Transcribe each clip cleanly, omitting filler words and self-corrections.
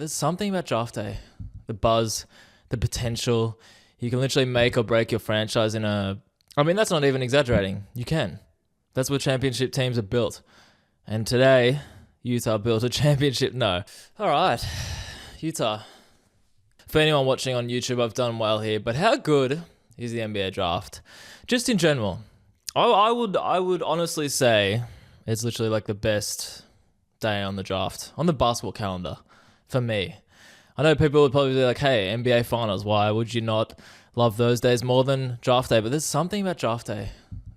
There's something about draft day, the buzz, the potential. You can literally make or break your franchise in a. I mean, that's not even exaggerating. You can. That's what championship teams are built. And today, Utah built a championship. No. All right. Utah. For anyone watching on YouTube, I've done well here. But how good is the NBA draft? Just in general. I would honestly say it's literally like the best day on the draft, on the basketball calendar, for me. I know people would probably be like, hey, NBA Finals, why would you not love those days more than draft day? But there's something about draft day.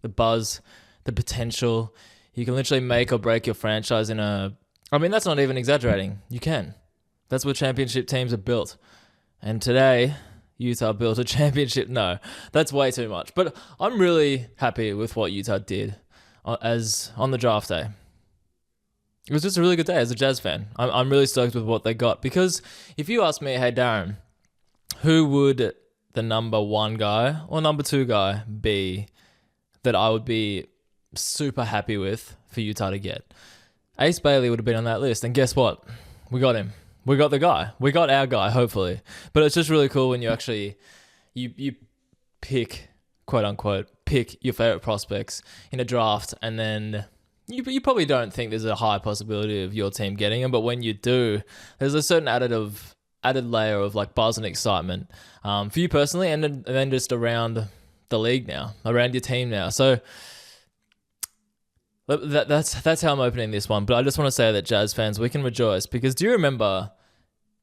The buzz, the potential. You can literally make or break your franchise in a... I mean, that's not even exaggerating. You can. That's what championship teams are built. And today, Utah built a championship. No, that's way too much. But I'm really happy with what Utah did as on the draft day. It was just a really good day as a Jazz fan. I'm really stoked with what they got. Because if you ask me, hey, Darren, who would the number one guy or number two guy be that I would be super happy with for Utah to get? Ace Bailey would have been on that list. And guess what? We got him. We got the guy. We got our guy, hopefully. But it's just really cool when you actually, you pick, quote unquote, pick your favorite prospects in a draft, and then you probably don't think there's a high possibility of your team getting them, but when you do, there's a certain added layer of like buzz and excitement for you personally, and then just around the league now, around your team now. So that's how I'm opening this one. But I just want to say that Jazz fans, we can rejoice, because do you remember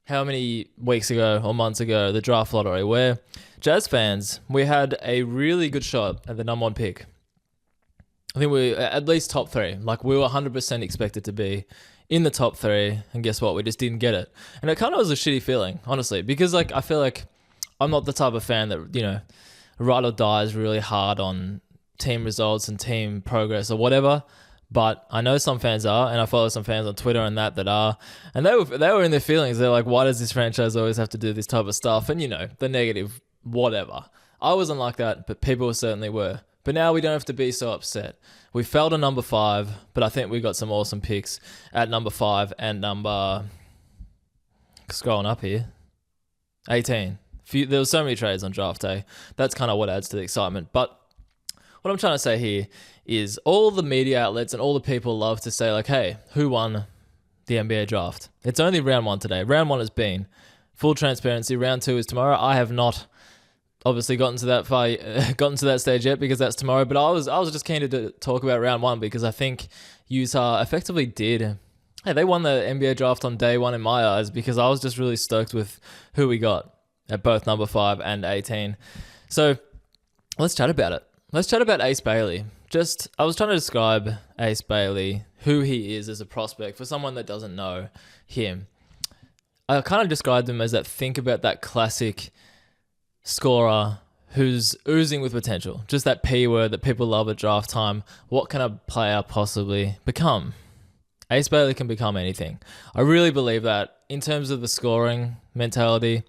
how many weeks ago or months ago the draft lottery, where Jazz fans, we had a really good shot at the number one pick? I think we at least top three. Like, we were 100% expected to be in the top three, and guess what? We just didn't get it. And it kind of was a shitty feeling, honestly, because like I feel like I'm not the type of fan that, you know, ride or dies really hard on team results and team progress or whatever. But I know some fans are, and I follow some fans on Twitter and that are, and they were in their feelings. They're like, why does this franchise always have to do this type of stuff? And, you know, the negative, whatever. I wasn't like that, but people certainly were. But now we don't have to be so upset. We fell to number 5, but I think we got some awesome picks at number 5 and number... Scrolling up here. 18. There were so many trades on draft day. That's kind of what adds to the excitement. But what I'm trying to say here is all the media outlets and all the people love to say, like, hey, who won the NBA draft? It's only round 1 today. Round 1 has been. Full transparency, round 2 is tomorrow. I have not obviously gotten to that stage yet, because that's tomorrow. But I was just keen to talk about round 1, because I think Utah effectively did. Hey, they won the NBA draft on day 1 in my eyes, because I was just really stoked with who we got at both number 5 and 18. So let's chat about it. Let's chat about Ace Bailey. I was trying to describe Ace Bailey, who he is as a prospect, for someone that doesn't know him. I kind of described him as think about that classic scorer who's oozing with potential. Just that P word that people love at draft time. What can a player possibly become? Ace Bailey can become anything. I really believe that. In terms of the scoring mentality,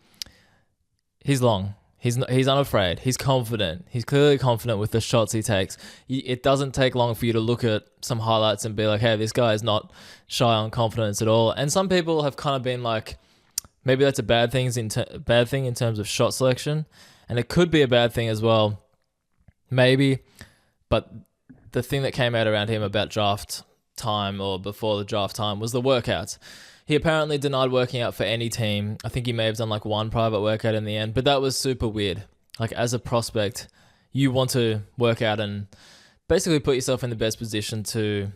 he's long. He's unafraid. He's confident. He's clearly confident with the shots he takes. It doesn't take long for you to look at some highlights and be like, hey, this guy is not shy on confidence at all. And some people have kind of been like, maybe that's a bad thing in terms of shot selection. And it could be a bad thing as well. Maybe. But the thing that came out around him about draft time, or before the draft time, was the workouts. He apparently denied working out for any team. I think he may have done like one private workout in the end, but that was super weird. Like, as a prospect, you want to work out and basically put yourself in the best position to,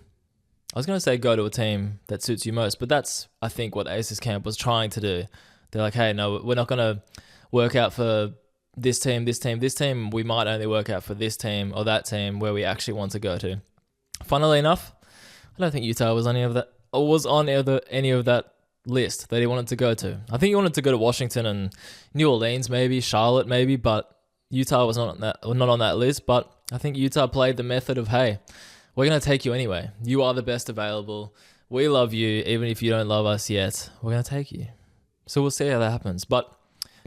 I was going to say go to a team that suits you most, but that's, I think, what Aces Camp was trying to do. They're like, hey, no, we're not going to work out for this team. We might only work out for this team or that team where we actually want to go to. Funnily enough, I don't think Utah was on any of that list that he wanted to go to. I think he wanted to go to Washington and New Orleans, maybe Charlotte, maybe, but Utah was not on that list. But I think Utah played the method of, hey, we're going to take you anyway. You are the best available. We love you, even if you don't love us yet. We're going to take you. So we'll see how that happens. But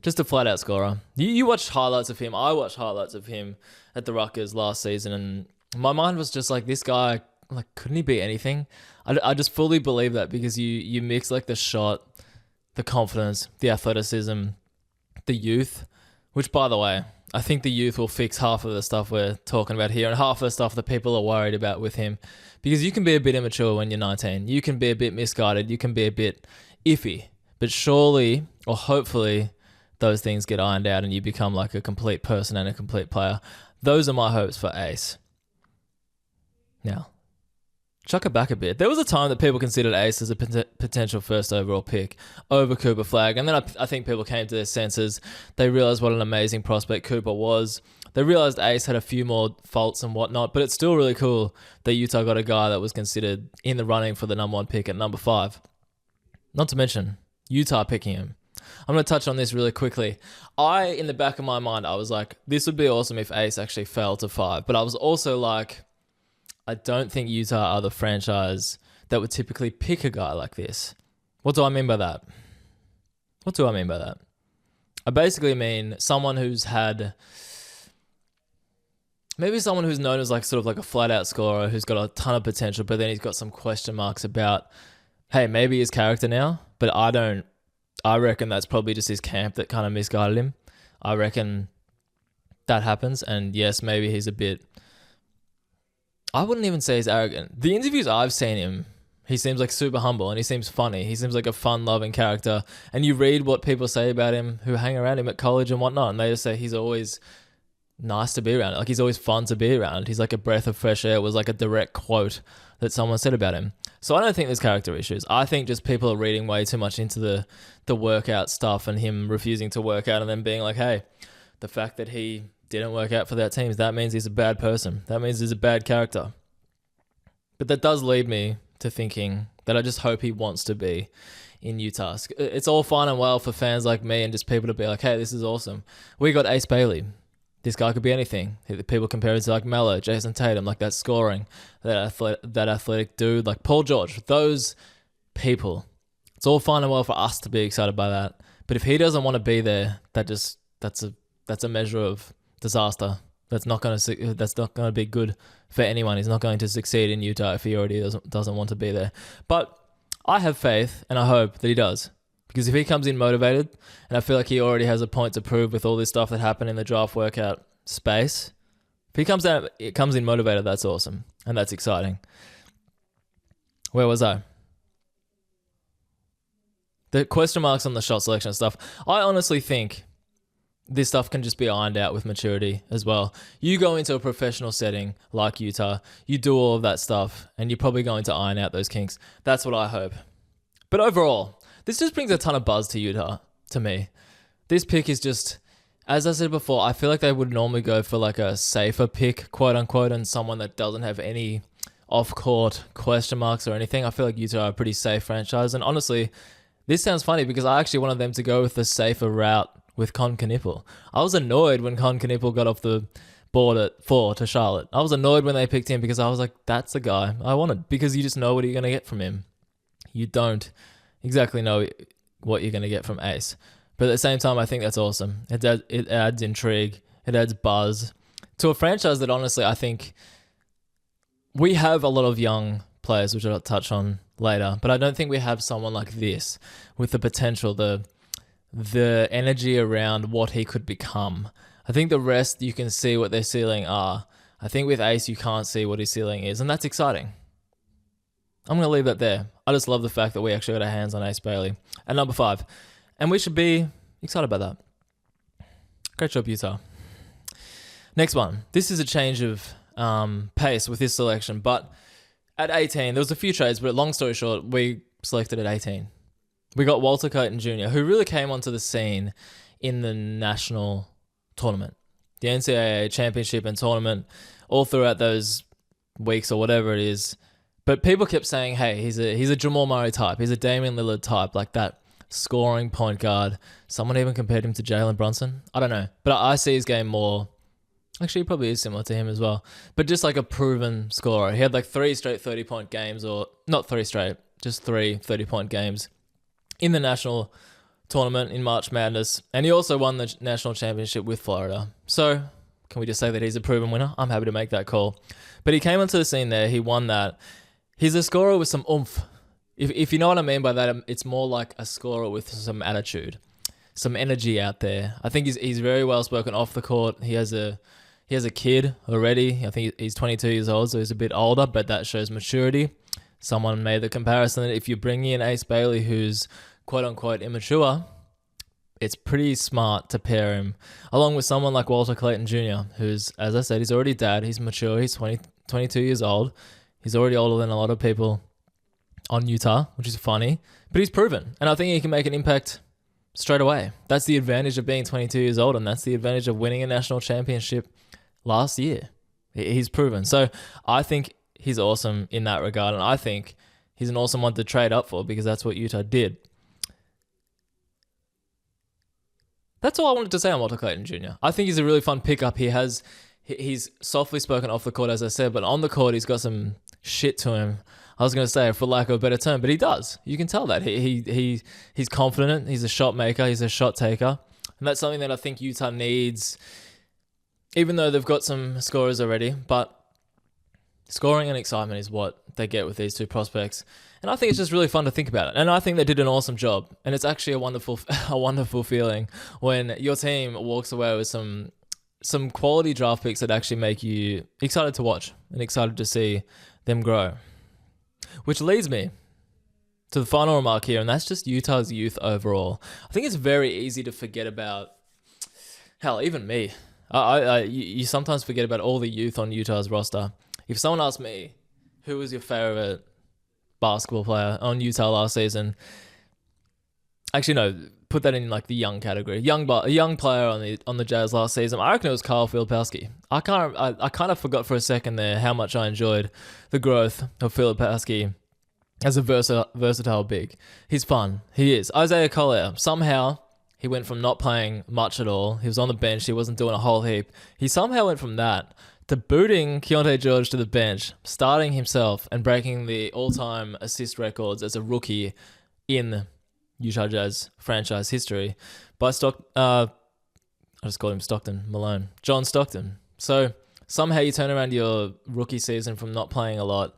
just a flat-out scorer. You watched highlights of him. I watched highlights of him at the Rutgers last season, and my mind was just like, this guy, like, couldn't he be anything? I just fully believe that, because you mix like the shot, the confidence, the athleticism, the youth, which, by the way, I think the youth will fix half of the stuff we're talking about here and half of the stuff that people are worried about with him. Because you can be a bit immature when you're 19. You can be a bit misguided. You can be a bit iffy. But surely, or hopefully, those things get ironed out and you become like a complete person and a complete player. Those are my hopes for Ace. Now, chuck it back a bit. There was a time that people considered Ace as a potential first overall pick over Cooper Flagg. And then I think people came to their senses. They realized what an amazing prospect Cooper was. They realized Ace had a few more faults and whatnot, but it's still really cool that Utah got a guy that was considered in the running for the number 1 pick at number 5. Not to mention Utah picking him. I'm going to touch on this really quickly. In the back of my mind, I was like, this would be awesome if Ace actually fell to 5. But I was also like, I don't think Utah are the franchise that would typically pick a guy like this. What do I mean by that? I basically mean someone who's had... Maybe someone who's known as like sort of like a flat out scorer who's got a ton of potential, but then he's got some question marks about, hey, maybe his character now, but I reckon that's probably just his camp that kind of misguided him. I reckon that happens. And yes, maybe he's a bit, I wouldn't even say he's arrogant. The interviews I've seen him, he seems like super humble and he seems funny. He seems like a fun loving character. And you read what people say about him who hang around him at college and whatnot. And they just say he's always nice to be around. Like he's always fun to be around. He's like a breath of fresh air was like a direct quote that someone said about him. So I don't think there's character issues. I think just people are reading way too much into the workout stuff and him refusing to work out and then being like, hey, the fact that he didn't work out for that team, that means he's a bad person. That means he's a bad character. But that does lead me to thinking that I just hope he wants to be in Utah. It's all fine and well for fans like me and just people to be like, hey, this is awesome. We got Ace Bailey. This guy could be anything. People compare him to like Melo, Jason Tatum, like that scoring, that athletic dude, like Paul George. Those people. It's all fine and well for us to be excited by that. But if he doesn't want to be there, that's a measure of disaster. That's not going to be good for anyone. He's not going to succeed in Utah if he already doesn't want to be there. But I have faith and I hope that he does. Because if he comes in motivated, and I feel like he already has a point to prove with all this stuff that happened in the draft workout space, if he comes in motivated, that's awesome. And that's exciting. Where was I? The question marks on the shot selection stuff. I honestly think this stuff can just be ironed out with maturity as well. You go into a professional setting like Utah, you do all of that stuff, and you're probably going to iron out those kinks. That's what I hope. But overall, this just brings a ton of buzz to Utah, to me. This pick is just, as I said before, I feel like they would normally go for like a safer pick, quote unquote, and someone that doesn't have any off-court question marks or anything. I feel like Utah are a pretty safe franchise. And honestly, this sounds funny because I actually wanted them to go with the safer route with Con Knippel. I was annoyed when Con Knippel got off the board at 4 to Charlotte. I was annoyed when they picked him because I was like, that's the guy I wanted. Because you just know what you're going to get from him. You don't exactly know what you're going to get from Ace. But at the same time, I think that's awesome. It adds intrigue. It adds buzz to a franchise that honestly, I think we have a lot of young players, which I'll touch on later, but I don't think we have someone like this with the potential, the energy around what he could become. I think the rest, you can see what their ceiling are. I think with Ace, you can't see what his ceiling is, and that's exciting. I'm going to leave that there. I just love the fact that we actually got our hands on Ace Bailey at number 5. And we should be excited about that. Great job, Utah. Next one. This is a change of pace with this selection. But at 18, there was a few trades, but long story short, we selected at 18. We got Walter Clayton Jr., who really came onto the scene in the national tournament. The NCAA championship and tournament, all throughout those weeks or whatever it is. But people kept saying, hey, he's a Jamal Murray type. He's a Damian Lillard type, like that scoring point guard. Someone even compared him to Jalen Brunson. I don't know. But I see his game more... Actually, he probably is similar to him as well. But just like a proven scorer. He had like 3 straight 30-point games, or not 3 straight, just 3 30-point games in the national tournament in March Madness. And he also won the national championship with Florida. So can we just say that he's a proven winner? I'm happy to make that call. But he came onto the scene there. He won that. He's a scorer with some oomph. If you know what I mean by that, it's more like a scorer with some attitude, some energy out there. I think he's very well spoken off the court. He has a kid already. I think he's 22 years old, so he's a bit older, but that shows maturity. Someone made the comparison that if you bring in Ace Bailey, who's quote unquote immature, it's pretty smart to pair him along with someone like Walter Clayton Jr., who's, as I said, he's already dad. He's mature. He's 22 years old. He's already older than a lot of people on Utah, which is funny, but he's proven. And I think he can make an impact straight away. That's the advantage of being 22 years old, and that's the advantage of winning a national championship last year. He's proven. So I think he's awesome in that regard, and I think he's an awesome one to trade up for because that's what Utah did. That's all I wanted to say on Walter Clayton Jr. I think he's a really fun pickup. He's softly spoken off the court, as I said, but on the court, he's got some shit to him. I was going to say, for lack of a better term, but he does. You can tell that. He's confident. He's a shot maker. He's a shot taker. And that's something that I think Utah needs, even though they've got some scorers already. But scoring and excitement is what they get with these two prospects. And I think it's just really fun to think about it. And I think they did an awesome job. And it's actually a wonderful feeling when your team walks away with some quality draft picks that actually make you excited to watch and excited to see them grow. Which leads me to the final remark here, and that's just Utah's youth overall. I think it's very easy to forget about, hell, even me. You sometimes forget about all the youth on Utah's roster. If someone asked me, who was your favorite basketball player on Utah last season? Actually, no, put that in like the young category. A young player on the Jazz last season. I reckon it was Kyle Filipowski. I kind of forgot for a second there how much I enjoyed the growth of Filipowski as a versatile big. He's fun. He is. Isaiah Collier, somehow he went from not playing much at all. He was on the bench. He wasn't doing a whole heap. He somehow went from that to booting Keyonte George to the bench, starting himself and breaking the all-time assist records as a rookie in Utah Jazz franchise history by I just called him Stockton Malone. John Stockton. So somehow you turn around your rookie season from not playing a lot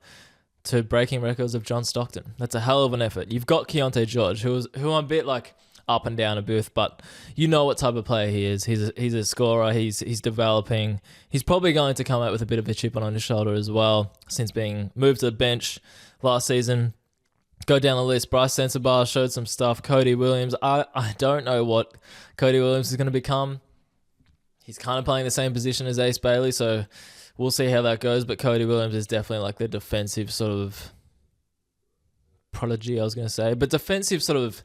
to breaking records of John Stockton. That's a hell of an effort. You've got Keyonte George, who I'm a bit like up and down a bit, but you know what type of player he is. He's a scorer. He's developing. He's probably going to come out with a bit of a chip on his shoulder as well, since being moved to the bench last season. Go down the list. Bryce Sensabaugh showed some stuff. Cody Williams. I don't know what Cody Williams is going to become. He's kind of playing the same position as Ace Bailey, so we'll see how that goes. But Cody Williams is definitely like the defensive sort of prodigy, I was going to say. But defensive sort of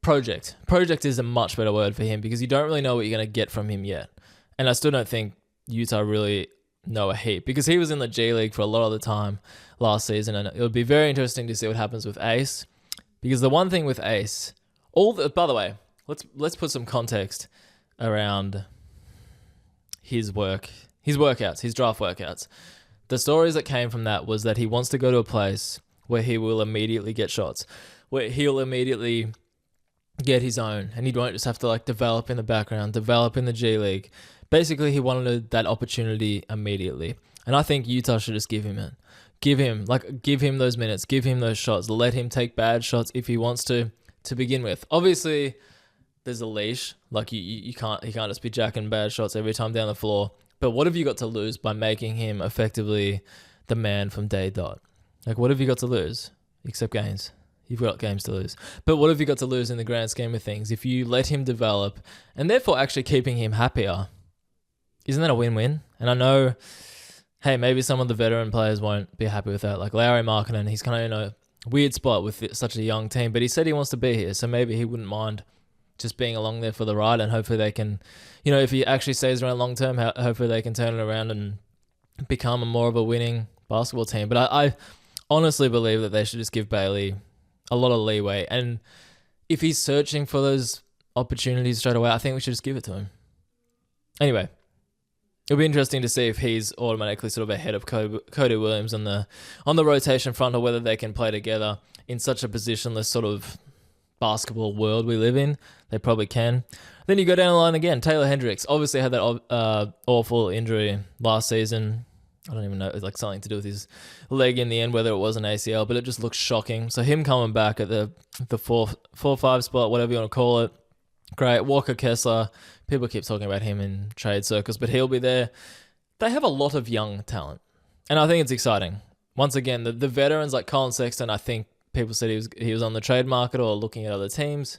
project. Project is a much better word for him because you don't really know what you're going to get from him yet. And I still don't think Utah really know a heap because he was in the G League for a lot of the time last season, and it would be very interesting to see what happens with Ace, because the one thing with Ace, by the way, let's put some context around his workouts, his draft workouts. The stories that came from that was that he wants to go to a place where he will immediately get shots, where he'll immediately get his own, and he won't just have to like develop in the background, develop in the G League. Basically, he wanted that opportunity immediately. And I think Utah should just give him it. Give him those minutes, give him those shots, let him take bad shots if he wants to begin with. Obviously, there's a leash. Like he can't just be jacking bad shots every time down the floor. But what have you got to lose by making him effectively the man from day dot? Like, what have you got to lose? Except games. You've got games to lose. But what have you got to lose in the grand scheme of things? If you let him develop and therefore actually keeping him happier, isn't that a win-win? And I know, hey, maybe some of the veteran players won't be happy with that. Like Larry Markkinen, he's kind of in a weird spot with such a young team, but he said he wants to be here, so maybe he wouldn't mind just being along there for the ride, and hopefully they can, if he actually stays around long term, hopefully they can turn it around and become more of a winning basketball team. But I honestly believe that they should just give Bailey a lot of leeway, and if he's searching for those opportunities straight away, I think we should just give it to him. Anyway, it'll be interesting to see if he's automatically sort of ahead of Cody Williams on the rotation front, or whether they can play together in such a positionless sort of basketball world we live in. They probably can. Then you go down the line again. Taylor Hendricks obviously had that awful injury last season. I don't even know, it's like something to do with his leg in the end, whether it was an ACL, but it just looks shocking. So him coming back at the 4-5 spot, whatever you want to call it, great. Walker Kessler, people keep talking about him in trade circles, but he'll be there. They have a lot of young talent, and I think it's exciting. Once again, the veterans like Colin Sexton, I think people said he was on the trade market or looking at other teams.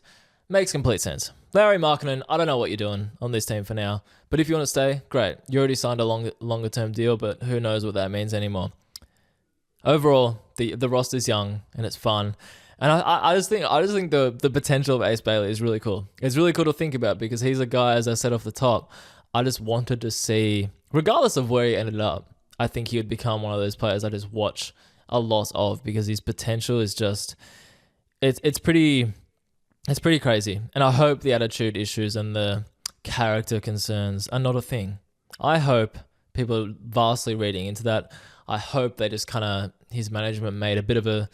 Makes complete sense. Larry Markkinen, I don't know what you're doing on this team for now, but if you want to stay, great. You already signed a longer term deal, but who knows what that means anymore. Overall, the roster's young and it's fun, and I just think the potential of Ace Bailey is really cool. It's really cool to think about because he's a guy, as I said off the top, I just wanted to see, regardless of where he ended up, I think he would become one of those players I just watch a lot of because his potential is just, it's pretty crazy. And I hope the attitude issues and the character concerns are not a thing. I hope people are vastly reading into that. I hope they just kind of, his management made a bit of a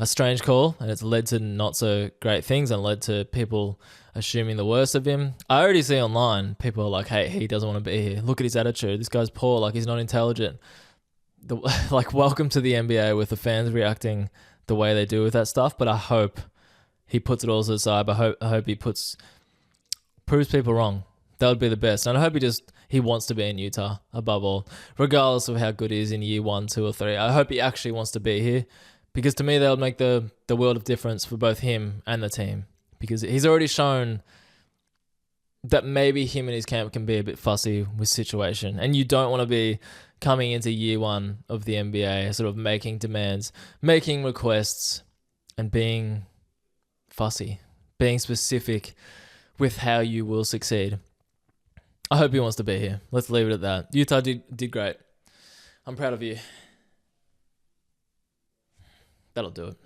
strange call and it's led to not so great things and led to people assuming the worst of him. I already see online, people are like, hey, he doesn't want to be here. Look at his attitude. This guy's poor. Like, he's not intelligent. Like, welcome to the NBA with the fans reacting the way they do with that stuff. But I hope he puts it all to the side. I hope he proves people wrong. That would be the best. And I hope he wants to be in Utah above all, regardless of how good he is in year 1, 2, or 3. I hope he actually wants to be here because to me, that would make the world of difference for both him and the team because he's already shown that maybe him and his camp can be a bit fussy with situation. And you don't want to be coming into year 1 of the NBA, sort of making demands, making requests, and being fussy, being specific with how you will succeed. I hope he wants to be here. Let's leave it at that. Utah did great. I'm proud of you. That'll do it.